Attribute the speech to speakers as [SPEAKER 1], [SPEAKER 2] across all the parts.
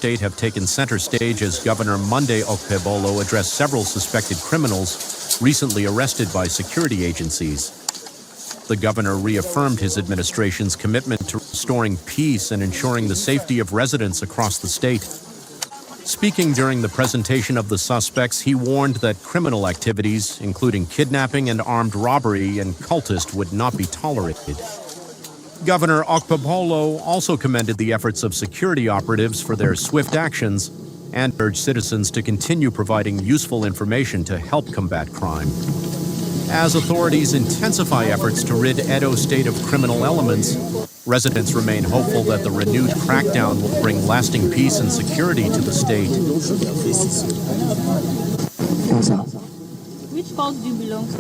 [SPEAKER 1] State have taken center stage as Governor Monday Okpebholo addressed several suspected criminals recently arrested by security agencies. The governor reaffirmed his administration's commitment to restoring peace and ensuring the safety of residents across the state. Speaking during the presentation of the suspects, he warned that criminal activities, including kidnapping and armed robbery and cultists, would not be tolerated. Governor Okpebholo also commended the efforts of security operatives for their swift actions and urged citizens to continue providing useful information to help combat crime. As authorities intensify efforts to rid Edo State of criminal elements, residents remain hopeful that the renewed crackdown will bring lasting peace and security to the state.
[SPEAKER 2] Which cause do you belong to?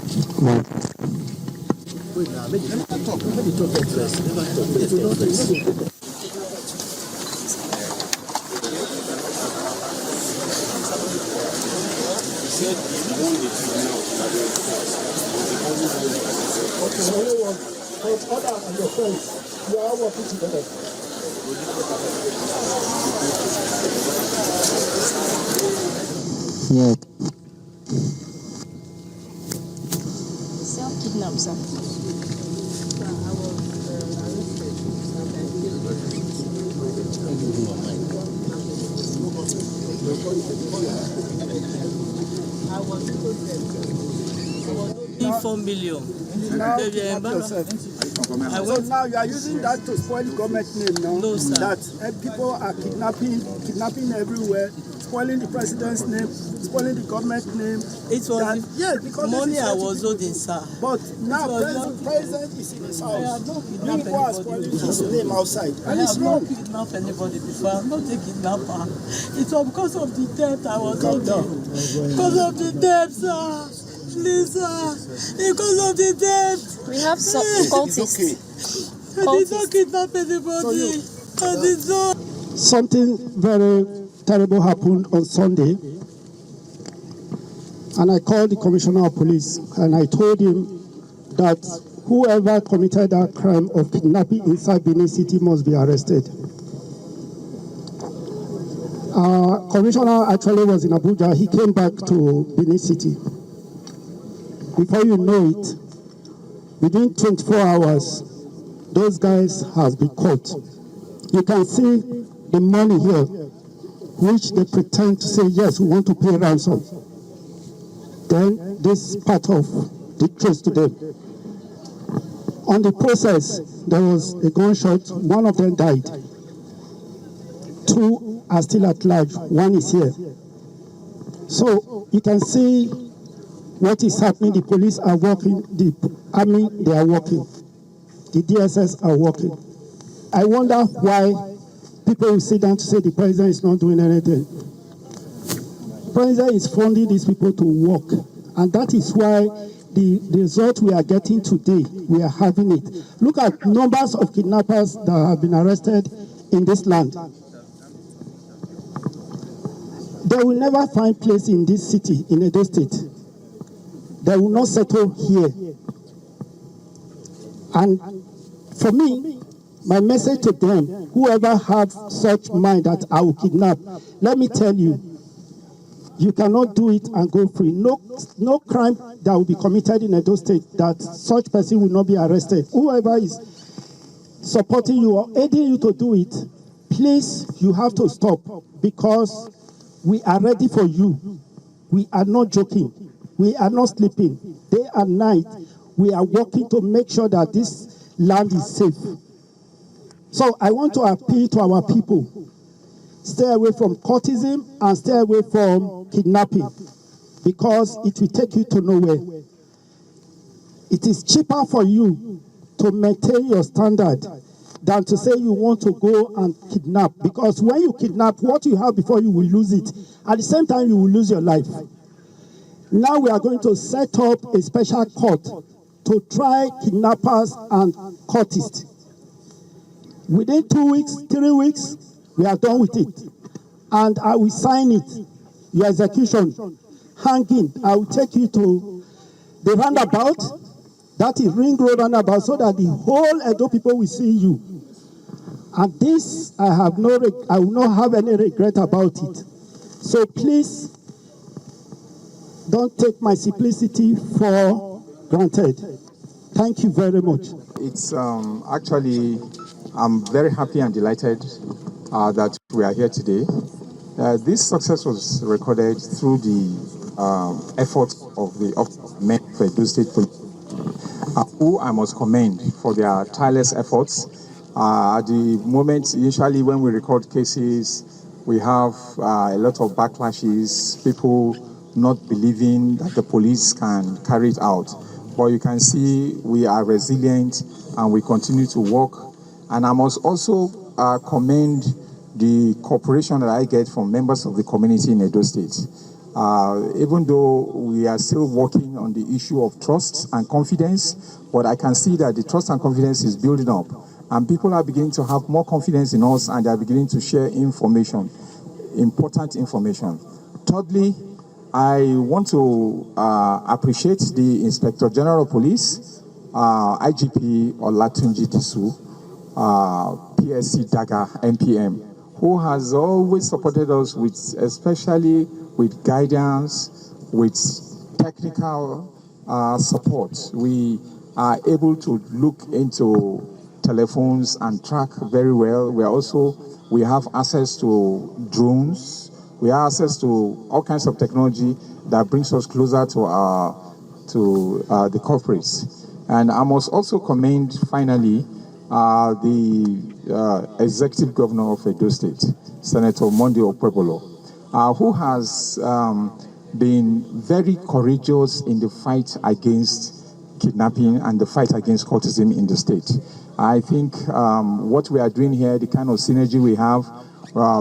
[SPEAKER 3] Yeah.
[SPEAKER 2] Self-kidnap, sir.
[SPEAKER 4] $4 million.
[SPEAKER 5] So now you are using that to spoil the government name now?
[SPEAKER 4] No, sir.
[SPEAKER 5] That people are kidnapping everywhere, spoiling the president's name, spoiling the government name.
[SPEAKER 4] It was
[SPEAKER 5] because
[SPEAKER 4] money I was holding, sir.
[SPEAKER 5] But now president is in his house. You people are spoiling his name outside. And it's wrong.
[SPEAKER 4] I have not kidnapped anybody before. I'm not a kidnapper. It was because of the debt I was holding. Because of the debt, sir. Please, sir. Because of the debt.
[SPEAKER 2] We have some cultists.
[SPEAKER 4] I did not kidnap anybody. I did not.
[SPEAKER 5] Something very terrible happened on Sunday. And I called the commissioner of police and I told him that whoever committed that crime of kidnapping inside Benin City must be arrested. Commissioner actually was in Abuja. He came back to Benin City. Before you know it, within 24 hours, those guys have been caught. You can see the money here, which they pretend to say, yes, we want to pay ransom. Then this part of the trace to them. On the process, there was a gunshot. One of them died. 2 are still at large. 1 is here. So you can see what is happening. The police are working. The army, they are working. The DSS are working. I wonder why people will sit down to say the president is not doing anything. The president is funding these people to work. And that is why the result we are getting today, we are having it. Look at numbers of kidnappers that have been arrested in this land. They will never find place in this city, in Edo State. They will not settle here. And for me, my message to them, whoever have such mind that I will kidnap, let me tell you, you cannot do it and go free. No crime that will be committed in Edo State that such person will not be arrested. Whoever is supporting you or aiding you to do it, please, you have to stop because we are ready for you. We are not joking. We are not sleeping. Day and night, we are working to make sure that this land is safe. So I want to appeal to our people. Stay away from cultism and stay away from kidnapping because it will take you to nowhere. It is cheaper for you to maintain your standard than to say you want to go and kidnap, because when you kidnap, what you have before you will lose it. At the same time, you will lose your life. Now we are going to set up a special court to try kidnappers and cultists. Within 2 weeks, 3 weeks, we are done with it. And I will sign it. Your execution, hanging. I will take you to the roundabout, that is Ring Road roundabout, so that the whole Edo people will see you. And this, I will not have any regret about it. So please, don't take my simplicity for granted. Thank you very much.
[SPEAKER 6] It's actually, I'm very happy and delighted that we are here today. This success was recorded through the efforts of the men of Edo State Police, who I must commend for their tireless efforts. At the moment, initially when we record cases, we have a lot of backlashes, people not believing that the police can carry it out. But you can see we are resilient and we continue to work. And I must also commend the cooperation that I get from members of the community in Edo State. Even though we are still working on the issue of trust and confidence, but I can see that the trust and confidence is building up. And people are beginning to have more confidence in us and they are beginning to share information, important information. Thirdly, I want to appreciate the Inspector General of Police, IGP Olatunji Disu, PSC Daga, MPM, who has always supported us with, especially with guidance, with technical support. We are able to look into telephones and track very well. We have access to drones. We have access to all kinds of technology that brings us closer to the culprits. And I must also commend, finally, the Executive Governor of Edo State, Senator Monday Okpebolo, who has been very courageous in the fight against kidnapping and the fight against cultism in the state. I think what we are doing here, the kind of synergy we have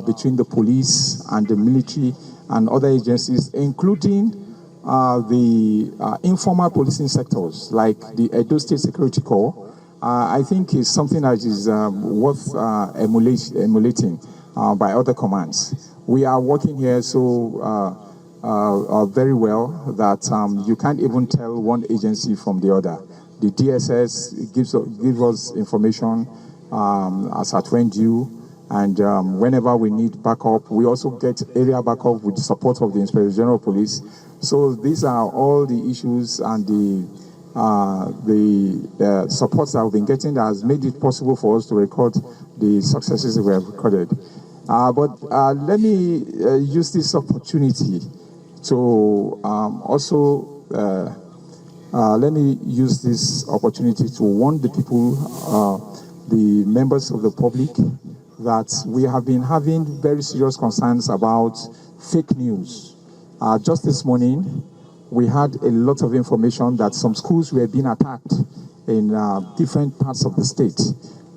[SPEAKER 6] between the police and the military and other agencies, including the informal policing sectors like the Edo State Security Corps, I think is something that is worth emulating by other commands. We are working here so very well that you can't even tell one agency from the other. The DSS gives us information as at when due, and whenever we need backup, we also get area backup with the support of the Inspector General of Police. So these are all the issues and the supports that we've been getting that has made it possible for us to record the successes that we have recorded. But let me use this opportunity to let me use this opportunity to warn the people, the members of the public, that we have been having very serious concerns about fake news. Just this morning, we had a lot of information that some schools were being attacked in different parts of the state.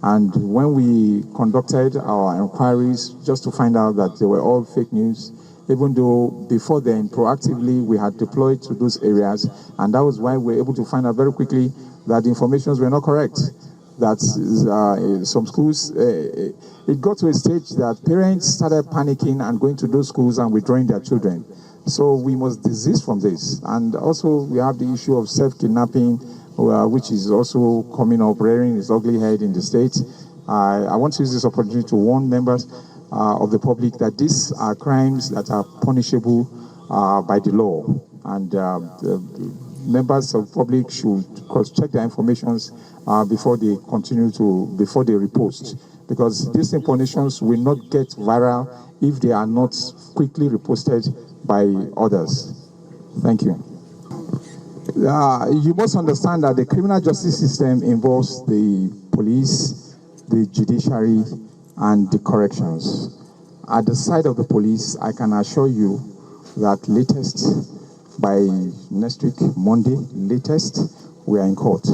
[SPEAKER 6] And when we conducted our inquiries just to find out that they were all fake news, even though before then, proactively, we had deployed to those areas, and that was why we were able to find out very quickly that the informations were not correct. That some schools, it got to a stage that parents started panicking and going to those schools and withdrawing their children. So we must desist from this. And also, we have the issue of self-kidnapping, which is also coming up, rearing its ugly head in the state. I want to use this opportunity to warn members of the public that these are crimes that are punishable by the law, and members of the public should cross-check their informations before they repost, because these informations will not get viral if they are not quickly reposted by others. Thank you. You must understand that the criminal justice system involves the police, the judiciary, and the corrections. At the side of the police, I can assure you that latest, by next week, Monday, latest, we are in court.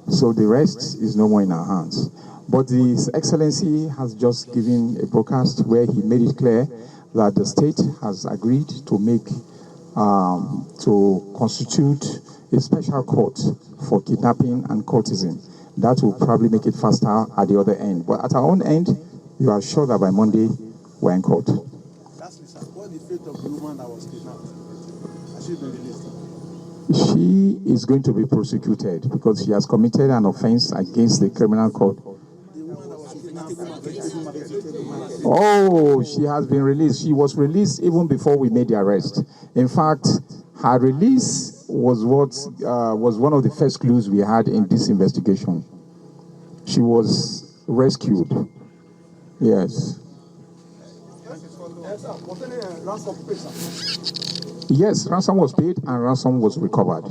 [SPEAKER 6] So the rest is no more in our hands. But His Excellency has just given a broadcast where he made it clear that the state has agreed to to constitute a special court for kidnapping and cultism. That will probably make it faster at the other end. But at our own end, you are sure that by Monday, we're in court.
[SPEAKER 7] Lastly, sir, what is the fate of the woman that was kidnapped? Has she been released?
[SPEAKER 6] She is going to be prosecuted because she has committed an offense against the criminal code.
[SPEAKER 7] The woman that was kidnapped,
[SPEAKER 6] Oh, she has been released. She was released even before we made the arrest. In fact, her release was was one of the first clues we had in this investigation. She was rescued. Yes.
[SPEAKER 7] Was any ransom paid, sir?
[SPEAKER 6] Yes, ransom was paid and ransom was recovered.